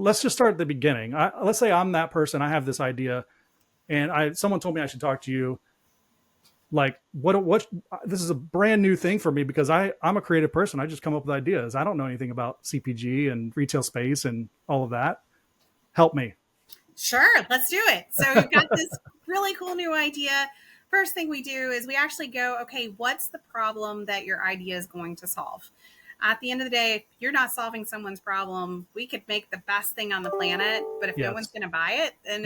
let's just start at the beginning. Let's say I'm that person. I have this idea, and someone told me I should talk to you. Like, what? This is a brand new thing for me because I'm a creative person. I just come up with ideas. I don't know anything about CPG and retail space and all of that. Help me. Sure, let's do it. So we've got this really cool new idea. First thing we do is we actually go, okay, what's the problem that your idea is going to solve? At the end of the day, if you're not solving someone's problem, we could make the best thing on the planet, but if no one's going to buy it, then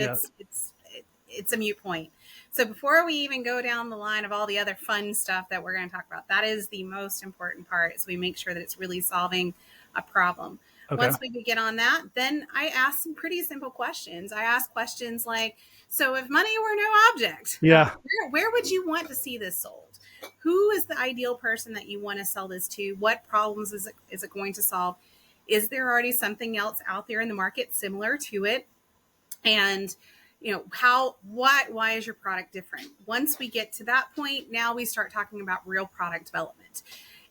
it's a mute point. So before we even go down the line of all the other fun stuff that we're going to talk about, that is the most important part, is we make sure that it's really solving a problem. Okay. Once we get on that, then I ask some pretty simple questions. I ask questions like, so if money were no object, where would you want to see this sold? Who is the ideal person that you want to sell this to? What problems is it going to solve? Is there already something else out there in the market similar to it? And why is your product different? Once we get to that point, now we start talking about real product development.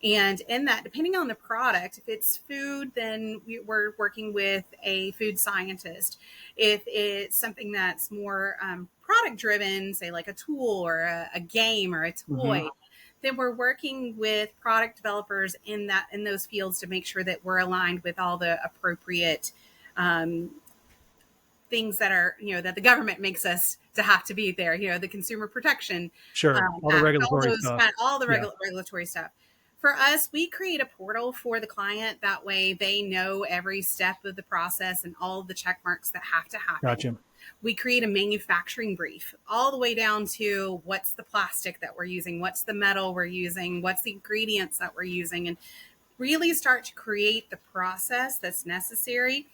And in that, depending on the product, if it's food, then we're working with a food scientist. If it's something that's more product driven, say like a tool or a game or a toy, then we're working with product developers in those fields to make sure that we're aligned with all the appropriate things that are, that the government makes us to have to be there, the consumer protection. Sure. All the regulatory stuff. All the regulatory stuff. For us, we create a portal for the client. That way they know every step of the process and all of the check marks that have to happen. Gotcha. We create a manufacturing brief all the way down to what's the plastic that we're using, what's the metal we're using, what's the ingredients that we're using, and really start to create the process that's necessary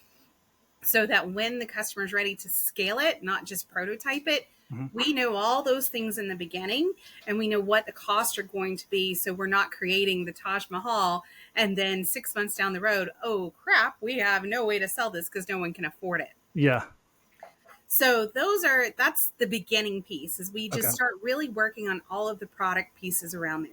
so that when the customer is ready to scale it, not just prototype it, we know all those things in the beginning and we know what the costs are going to be. So we're not creating the Taj Mahal and then 6 months down the road, oh crap, we have no way to sell this because no one can afford it. Yeah. So that's the beginning piece, is we just start really working on all of the product pieces around there.